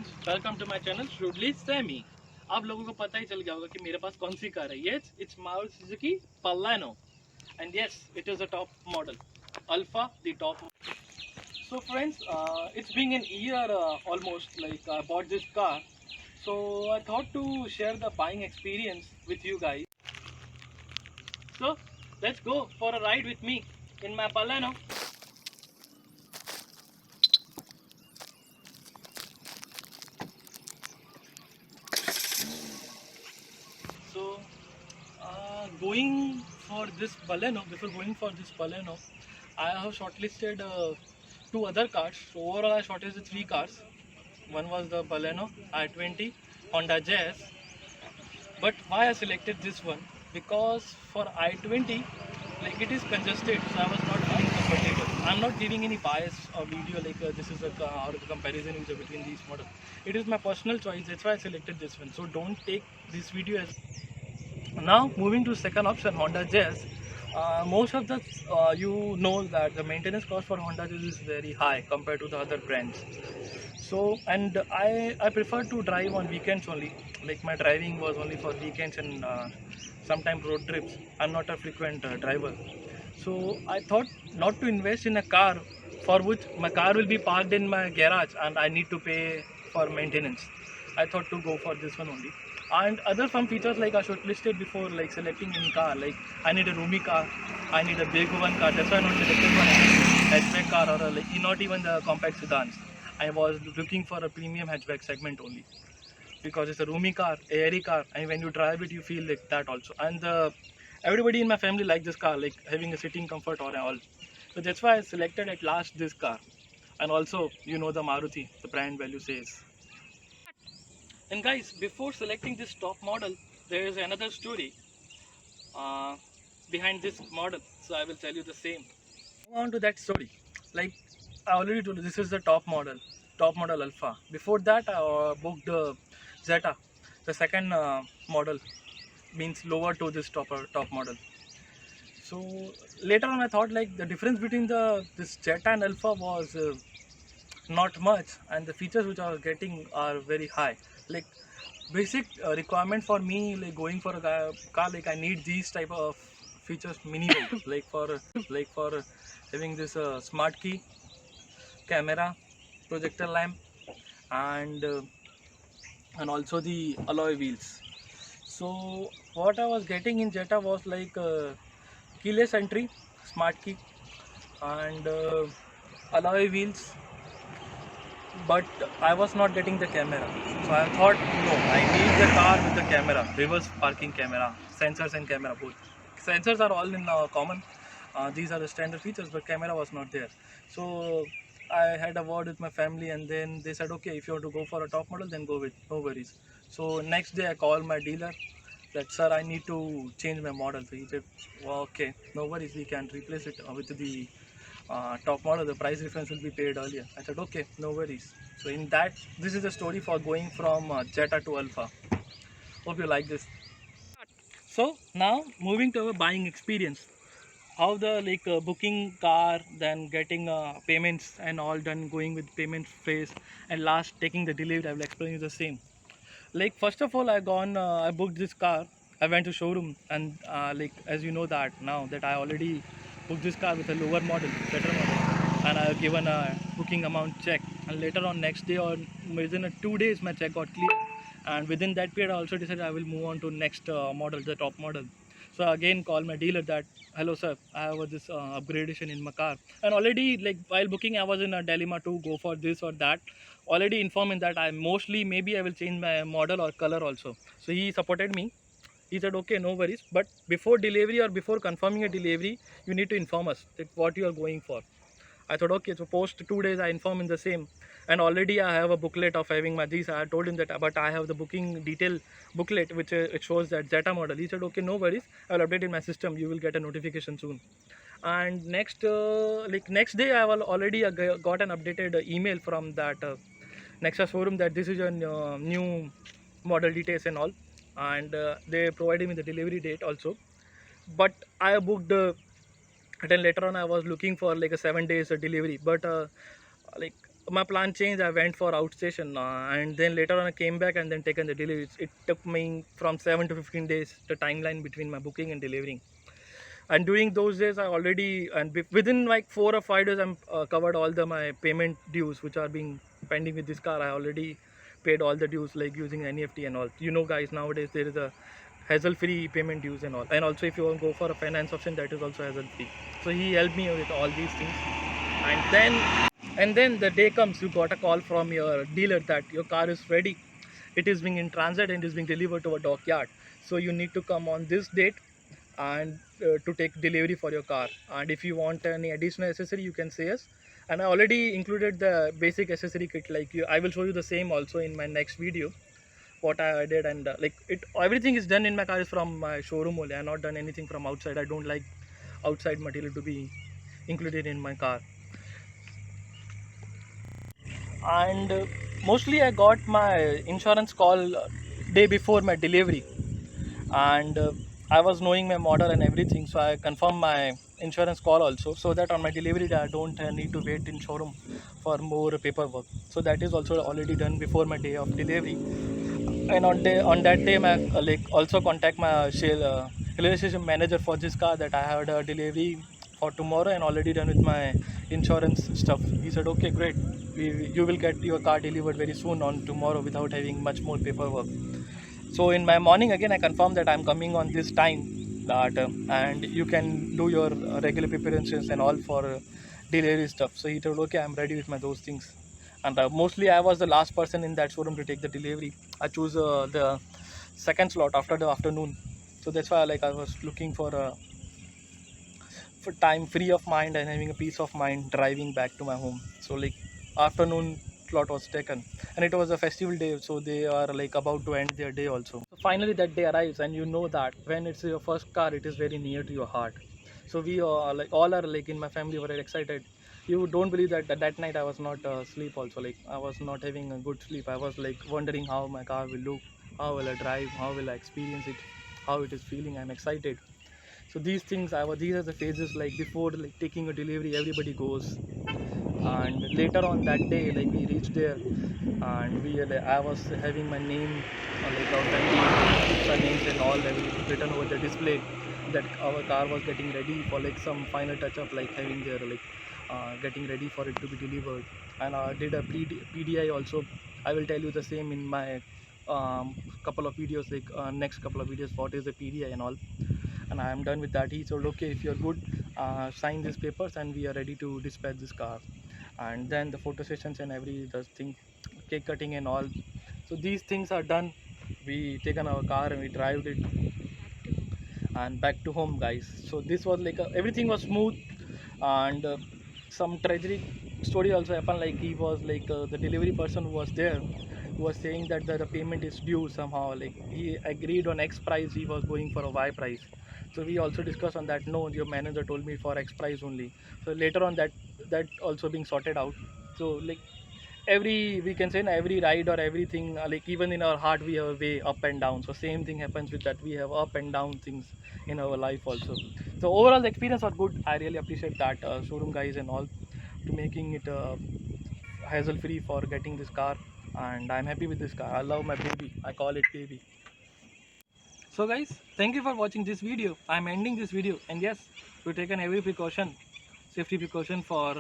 Friends, welcome to my channel श्रूडली सैमी। आप लोगों को पता ही चल गया होगा कि मेरे पास कौन सी कार है। Yes, it's Maruti Suzuki Baleno, and yes, it is a top model, Alpha, the top. So friends, it's been an year almost. Like I bought this car, so I thought to share the buying experience with you guys. So let's go for a ride with me in my Baleno. So going for this Baleno, before going for this Baleno, I have shortlisted two other cars. So overall, I shortlisted three cars. One was the Baleno i20, Honda Jazz. But why I selected this one? Because for i20, like it is congested, so I was not feeling comfortable. I'm not giving any bias or video like this is a car or the comparison is between these models. It is my personal choice. That's why I selected this one. So don't take this video as. Now moving to second option, Honda Jazz. Most of the you know that the maintenance cost for Honda Jazz is very high compared to the other brands. So and I prefer to drive on weekends only. Like my driving was only for weekends and sometimes road trips. I'm not a frequent driver. So I thought not to invest in a car for which my car will be parked in my garage and I need to pay for maintenance. I thought to go for this one only. And other some features like I shortlisted before, like selecting any car. Like I need a roomy car, I need a big one car. That's why I not selected one hatchback car or like not even the compact sedans. I was looking for a premium hatchback segment only because it's a roomy car, airy car, and when you drive it, you feel like that also. And everybody in my family like this car, like having a sitting comfort or all. So that's why I selected at last this car. And also, you know the Maruti, the brand value says. And guys, before selecting this top model, there is another story uh, behind this model. So I will tell you the same. Move on to that story. Like I already told you, this is the top model Alpha. Before that, I booked Zeta, the second model, means lower to this top model. So later on, I thought like the difference between the this Zeta and Alpha was not much, and the features which I was getting are very high. Like basic requirement for me, like going for a car, like I need these type of features minimum, like for having this smart key, camera, projector lamp, and also the alloy wheels. So what I was getting in Jetta was like keyless entry, smart key, and alloy wheels, but I was not getting the camera. So I thought, no, I need the car with the camera, reverse parking camera, sensors and camera both. Sensors are all in common. These are the standard features, but camera was not there. So I had a word with my family, and then they said, okay, if you want to go for a top model, then go with, no worries. So next day I called my dealer that, sir, I need to change my model. So he said, well, okay, no worries, we can replace it with the top model. The price difference will be paid earlier. I said, okay, no worries. So in that, this is the story for going from Jetta to Alpha. Hope you like this. So now moving to our buying experience, how the like booking car, then getting payments and all done, going with payment phase, and last taking the delivery. I will explain you the same. Like first of all, I booked this car. I went to showroom, and like as you know that now that I already booked this car with a lower model, better model, and I have given a booking amount check. And later on next day or within 2 days, my check got clear. And within that period, I also decided I will move on to next model, the top model. So again, call my dealer that, hello sir, I have this upgradation in my car. And already like while booking, I was in a dilemma to go for this or that. Already informing that I mostly maybe I will change my model or color also. So he supported me. He said, okay, no worries. But before delivery or before confirming a delivery, you need to inform us that what you are going for. I thought, okay, so post 2 days, I inform in the same. And already I have a booklet of having my these. I told him that, but I have the booking detail booklet which it shows that Zeta model. He said, okay, no worries. I will update in my system. You will get a notification soon. And next day, I will already got an updated email from that Nexa showroom that this is a new model details and all, and they provided me the delivery date also. But I booked. Then later on I was looking for like a 7 days delivery, but like my plan changed. I went for outstation, and then later on I came back and then taken the delivery. It took me from 7 to 15 days, the timeline between my booking and delivering. And during those days I already, and within like 4 or 5 days I'm covered all my payment dues which are being pending with this car. I already paid all the dues, like using NEFT and all. You know guys, nowadays there is a hassle free payment dues and all, and also if you want to go for a finance option, that is also hassle free. So he helped me with all these things. And then the day comes, you got a call from your dealer that your car is ready, it is being in transit and is being delivered to a dockyard, so you need to come on this date and to take delivery for your car. And if you want any additional accessory, you can say yes. And I already included the basic accessory kit, like I will show you the same also in my next video what I did. And like it, everything is done in my car is from my showroom only. I have not done anything from outside. I don't like outside material to be included in my car. And mostly I got my insurance call day before my delivery, and I was knowing my model and everything, so I confirmed my insurance call also, so that on my delivery day I don't need to wait in showroom for more paperwork. So that is also already done before my day of delivery. And on that day I like also contact my relationship manager for this car that I had a delivery for tomorrow and already done with my insurance stuff. He said okay, great, you will get your car delivered very soon on tomorrow without having much more paperwork. So in my morning again I confirmed that I'm coming on this time, that and you can do your regular preparations and all for delivery stuff. So he told okay, I'm ready with my those things. And mostly I was the last person in that showroom to take the delivery. I chose the second slot after the afternoon, so that's why like I was looking for time free of mind and having a peace of mind driving back to my home. So like afternoon slot was taken, and it was a festival day, so they are like about to end their day also. So finally that day arrives, and you know that when it's your first car, it is very near to your heart. So we are like all are like in my family were very excited. You don't believe that that night I was not sleep also. Like I was not having a good sleep. I was like wondering how my car will look, how will I drive, how will I experience it, how it is feeling. I'm excited. So these things these are the phases, like before like taking a delivery everybody goes. And later on that day, like we reached there, and I was having my name, like our family our names and all written over the display, that our car was getting ready for like some final touch up, like having their like getting ready for it to be delivered. And I did a PDI also. I will tell you the same in my couple of videos, like next couple of videos, what is the PDI and all. And I am done with that. He told okay, if you're good, sign these papers and we are ready to dispatch this car. And then the photo sessions and every the thing, cake cutting and all. So these things are done. We taken our car and we drive it and back to home, guys. So this was like everything was smooth. And some tragic story also happened. Like he was like the delivery person who was there was saying that the payment is due somehow. Like he agreed on X price, he was going for a Y price. So we also discussed on that. No, your manager told me for X price only. So later on that also being sorted out. So like every, we can say in every ride or everything, like even in our heart we have a way up and down. So same thing happens with that, we have up and down things in our life also. So overall the experience was good. I really appreciate that showroom guys and all to making it hassle free for getting this car. And I'm happy with this car. I love my baby, I call it baby. So guys, thank you for watching this video. I'm ending this video, and yes, we've taken every precaution, safety precaution for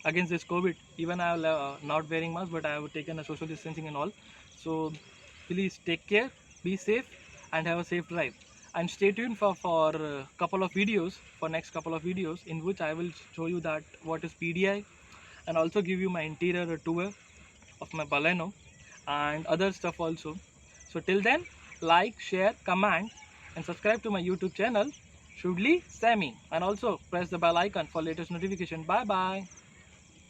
against this COVID. Even I am not wearing mask, but I have taken a social distancing and all. So please take care, be safe, and have a safe drive. And stay tuned for couple of videos, for next couple of videos, in which I will show you that what is PDI, and also give you my interior tour of my Baleno and other stuff also. So till then, like, share, comment and subscribe to my YouTube channel Shudli Sammy, and also press the bell icon for latest notification. Bye bye.